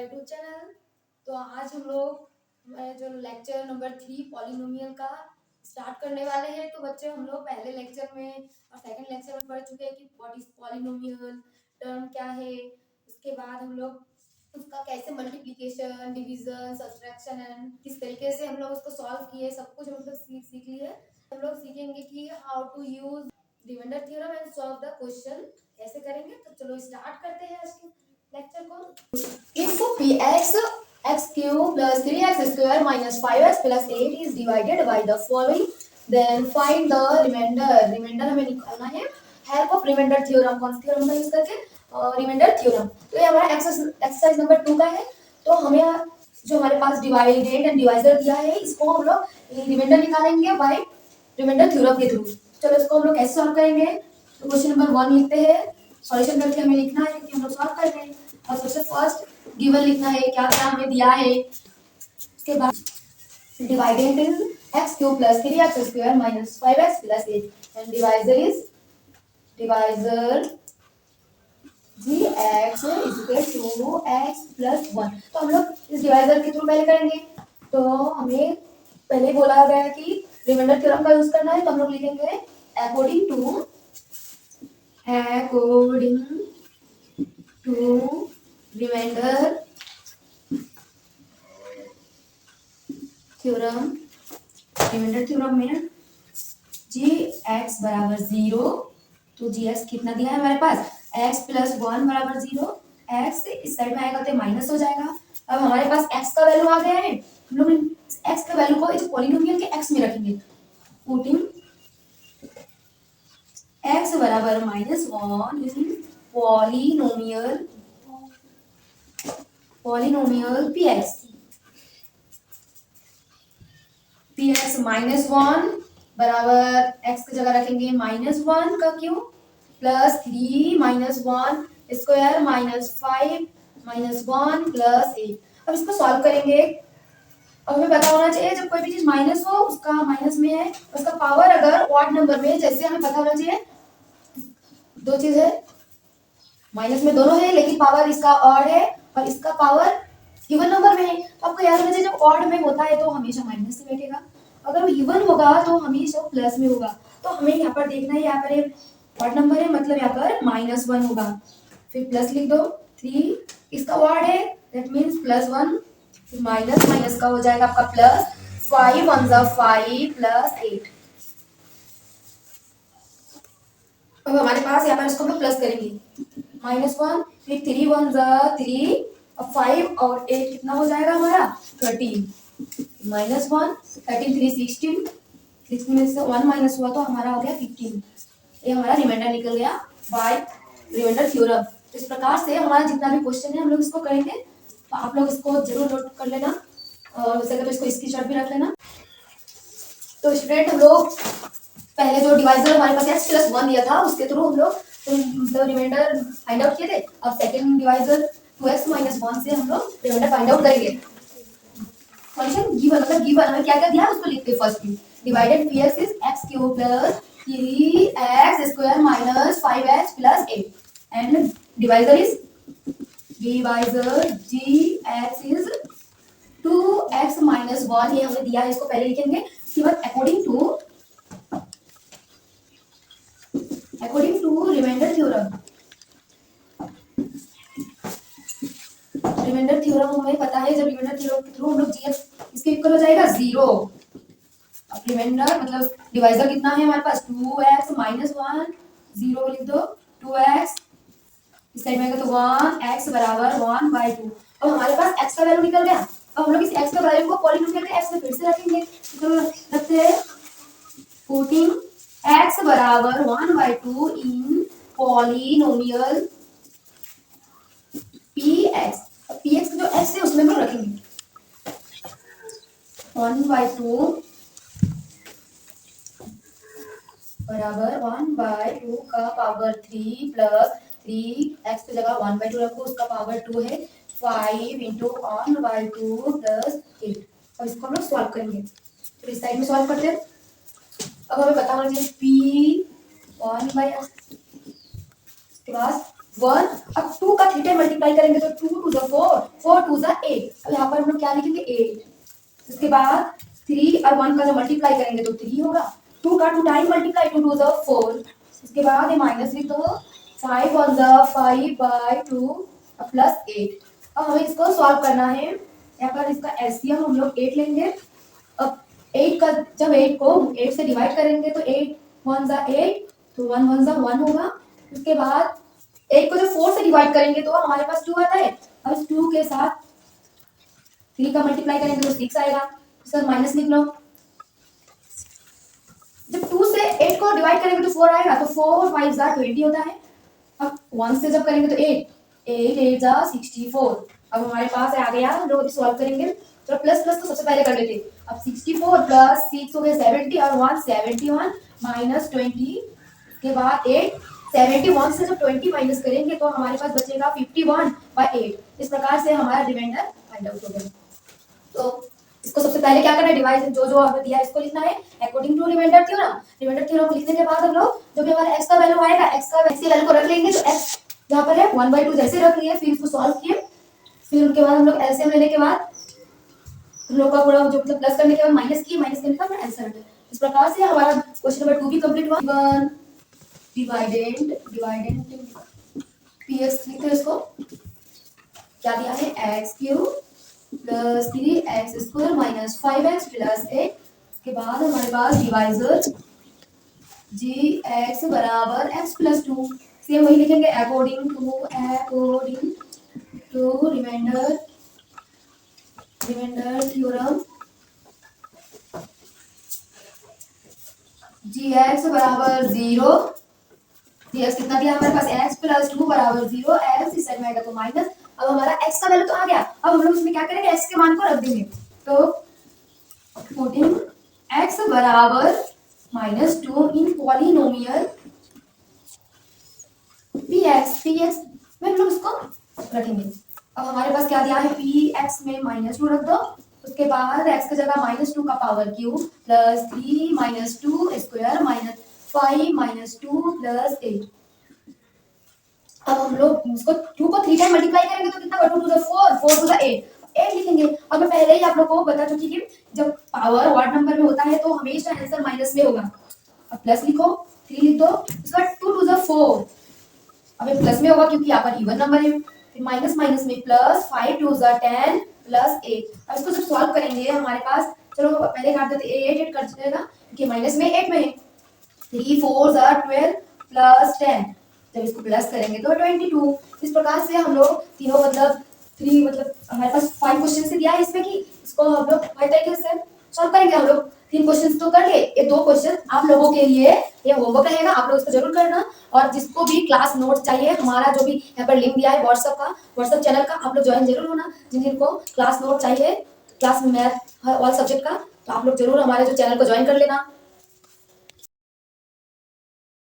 YouTube channel. तो आज हम लोग जो लेक्चर नंबर 3 पॉलिनोमियल का स्टार्ट करने वाले हैं। तो बच्चे हम लोग पहले लेक्चर में और सेकंड लेक्चर में पढ़ चुके हैं कि व्हाट इज पॉलिनोमियल, टर्म क्या है। उसके बाद हम लोग उसका कैसे मल्टीप्लिकेशन, डिवीजन, सब्ट्रैक्शन एंड किस तरीके से हम लोग उसको सॉल्व किए, सब कुछ हम लोग सीख लिए। हम लोग सीखेंगे कि how to use remainder theorem and solve the question कैसे करेंगे। तो चलो स्टार्ट करते हैं आज के लेक्चर को। If px x cube plus 3x square minus 5x plus 8 is divided by the following, then find the remainder. Remainder हमें निकालना है हेल्प ऑफ रिमाइंडर थ्योरम। कौन सी थ्योरम का यूज करके? Remainder theorem. तो ये हमारा एक्सरसाइज नंबर 2 का है। तो हमें जो हमारे पास डिवाइडेंड एंड डिवाइजर दिया है, इसको हम लोग रिमाइंडर निकालेंगे बाय रिमाइंडर थ्योरम के थ्रू। चलो इसको हम लोग कैसे सॉल्व करेंगे? तो क्वेश्चन नंबर 1 लिखते हैं। सॉल्यूशन करके हमें लिखना है कि हम लोग सॉल्व कर रहे हैं। और सबसे फर्स्ट गिवन लिखना है क्या क्या हमें दिया है। उसके बाद dividend is x cube plus 3x square minus 5x plus 8 and divisor is divisor gx is equal to x plus 1। तो हम लोग इस डिवाइजर के थ्रू पहले करेंगे। तो हमें पहले बोला गया है कि रिमाइंडर थ्योरम का यूज करना है। तो हम लोग लिखेंगे अकॉर्डिंग टू रिमाइंडर थ्योरम में जी एक्स बराबर 0। तो जी एक्स कितना दिया है हमारे पास? x प्लस 1 बराबर 0। x इस साइड में आएगा तो माइनस हो जाएगा। अब हमारे पास x का वैल्यू आ गया है। हम लोग x का वैल्यू को इस पॉलिनोमियल के x में रखेंगे। पुटिंग x बराबर -1 इन पॉलिनोमियल px -1 बराबर x की जगह रखेंगे -1 का cube plus 3 -1 square minus 5 -1 plus 8। अब इसको सॉल्व करेंगे। अब हमें पता होना चाहिए जब कोई भी चीज माइनस हो उसका माइनस में है, उसका पावर अगर ऑड नंबर में है, जैसे हमें पता होना चाहिए दो चीज है, माइनस में दोनों है लेकिन पावर इसका ऑड है और इसका पावर इवन नंबर में है। तो आपको याद होना चाहिए जब ऑड में होता है तो हमेशा माइनस से बैठेगा, अगर वो इवन होगा तो हमेशा प्लस में होगा। तो हमें यहाँ पर देखना है, यहाँ पर ऑड नंबर है मतलब यहाँ पर -1 होगा, फिर प्लस लिख दो। 3 इसका ऑड है दैट मींस +1, फिर माइनस माइनस का हो जाएगा आपका प्लस। 5 1 जा 5 प्लस 8। अब हमारे पास यहाँ पर इसको हम प्लस करेंगे -1, फिर 3 1 जा 3, अब 5 और 8 कितना हो जाएगा हमारा 13। -1 13 3 16, 16 में से 1 माइनस हुआ तो हमारा हो गया 15। ये हमारा रिमाइंडर निकल गया बाय रिमाइंडर थ्योरम। इस प्रकार से हमारा जितना भी क्वेश्चन है हम लोग इसको करेंगे। तो आप लोग इसको जरूर नोट कर लेना और वैसे तो इसको स्क्रीनशॉट भी रख लेना। तो स्टूडेंट हम लोग पहले जो डिवाइजर हमारे पास x प्लस 1 दिया था उसके थ्रू हम लोग तो रिमाइंडर फाइंड आउट किए थे। अब सेकंड डिवाइजर 2x माइनस 1 से हम लोग रिमाइंडर फाइंड आउट करेंगे। सॉल्यूशन गिवन मतलब गिवन हमें क्या क्या दिया है उसको लिखते हैं। First divided px is x cube plus 3x square minus 5x plus 8 and divisor gx is 2x minus 1। ये हमें दिया है, इसको पहले लिखेंगे। इसके बाद अकॉर्डिंग टू रिमाइंडर थ्योरम हमें पता है, जब रिमाइंडर थ्योरम के थ्रू हम लोग gx इसके इक्वल हो जाएगा 0। अब रिमाइंडर मतलब डिवाइजर कितना है हमारे पास 2x माइनस 1, 0 लिख दो 2x, इस साइड में आएगा तो 1x बराबर 1/2। अब हमारे पास x का वैल्यू निकल गया। अब हम लोग इस x का वैल्यू को पॉलिनोमियल के x में फिर से रखेंगे। तो रखते हैं पुटिंग x बराबर 1/2 इन पॉलिनोमियल px। अब px जो x है उसमें हम लोग रखेंगे 1/2 बराबर 1/2 का पावर 3 प्लस 3x की जगह 1/2 रखो, उसका पावर 2 है 5 इंटू 1/2 प्लस 8। अब इसको हम लोग सॉल्व करेंगे। तो इस साइड में सॉल्व करते हैं। अब हमें पता होना चाहिए p 1/, उसके बाद 1। अब 2 का टाइम मल्टीप्लाई करेंगे तो 2 टू द 4, 4 टू द 8। अब यहाँ पर हम लोग क्या लिखेंगे 8। उसके बाद 3 और 1 का जब मल्टीप्लाई करेंगे तो 3 होगा। 2 का 2 टाइम मल्टीप्लाई 2 टू द 4। उसके बाद ये माइनस लिख दो 5 वन द 5 बाई 2 प्लस 8। अब हमें इसको सॉल्व करना है। यहाँ पर इसका एलसीएम हम लोग 8 लेंगे। अब 8 का जब 8 को 8 से डिवाइड करेंगे तो 8 वन ज़ा 8 तो 1 वन ज़ा 1 होगा। उसके बाद 8 को जब 4 से डिवाइड करेंगे तो हमारे पास 2 आता है। अब इस 2 के साथ 3 का मल्टीप्लाई करेंगे तो 6 आएगा। इसका माइनस लिख लो। जब 2 से 8 को डिवाइड करेंगे तो 4 आएगा, तो 4 5 ज़ा 20 होता है। अब 1 से जब करेंगे तो 8 8 8 ज़ा 64। अब हमारे पास आ गया, हम लोग सॉल्व करेंगे। तो प्लस प्लस तो सबसे पहले कर लेते। अब 64 प्लस 6 हो गया 70 और 1 71 माइनस 20। उसके बाद 8 71 से जब 20 माइनस करेंगे तो हमारे पास बचेगा 51 बाई 8। इस प्रकार से हमारा रिमाइंडर फाइंड आउट हो गया। तो इसको सबसे पहले क्या करना है, डिवाइड जो जो हमें दिया है इसको लिखना है according to remainder theorem. Remainder theorem लिखने के बाद हम लोग जो भी हमारा x का वैल्यू आएगा, x का वैसी वैल्यू को रख लेंगे। तो x जहाँ पर है 1/2 जैसे रख लिए, फिर इसको सॉल्व किए। फिर उनके बाद हम लोग एलसीएम लेने के बाद हम लोग का पूरा जो मतलब प्लस करने के बाद माइनस किए, माइनस करने के बाद आंसर। इस प्रकार से हमारा क्वेश्चन नंबर 2 भी कंप्लीट हुआ। डिवाइडेंड px लिखते हैं इसको। क्या दिया है x³ plus 3x² minus 5x plus 8। उसके बाद हमारे पास डिवाइजर gx बराबर x प्लस 2। सेम वही लिखेंगे according to remainder theorem. gx बराबर 0, gx कितना दिया हमारे पास x प्लस 2 बराबर 0, x इस साइड में आएगा तो माइनस। अब हमारा x का वैल्यू तो आ गया। अब हम लोग इसमें क्या करेंगे, x के मान को रख देंगे। तो पुटिंग x बराबर -2 इन पॉलिनोमियल px में हम लोग इसको रखेंगे। अब हमारे पास क्या दिया है, px में -2 रख दो। उसके बाद x की जगह -2 का power cube plus 3 -2 square minus 5 -2 plus 8। अब हम लोग इसको 2 को 3 टाइम मल्टीप्लाई करेंगे तो कितना होगा, 2 टू द 4 4 टू द 8 लिखेंगे। अब मैं पहले ही आप लोगों को बता चुकी कि जब पावर ऑड नंबर में होता है तो हमेशा आंसर माइनस में होगा। अब प्लस लिखो, 3 लिख दो। उसके बाद 2 टू द 4 अब ये प्लस में होगा क्योंकि यहाँ पर इवन नंबर है। फिर माइनस माइनस में प्लस 5 टू द 10 प्लस 8। अब इसको जब सॉल्व करेंगे हमारे पास, चलो पहले काट देते, 8 कर जाएगा क्योंकि माइनस में 8 में है। 3 4 12 प्लस 10, जब इसको प्लस करेंगे तो 22। इस प्रकार से हम लोग तीनों मतलब 3 मतलब हमारे पास 5 क्वेश्चन से दिया है इसमें कि इसको हम लोग हर तरीके से सॉल्व करेंगे। हम लोग 3 क्वेश्चन तो कर लिए, ये 2 क्वेश्चन आप लोगों के लिए ये होमवर्क रहेगा, आप लोग इसको जरूर करना। और जिसको भी क्लास नोट चाहिए, हमारा जो भी यहाँ पर लिंक दिया है व्हाट्सएप चैनल का, आप लोग ज्वाइन जरूर होना। जिनको क्लास नोट चाहिए क्लास मैथ ऑल सब्जेक्ट का, तो आप लोग जरूर हमारे जो चैनल को ज्वाइन कर लेना।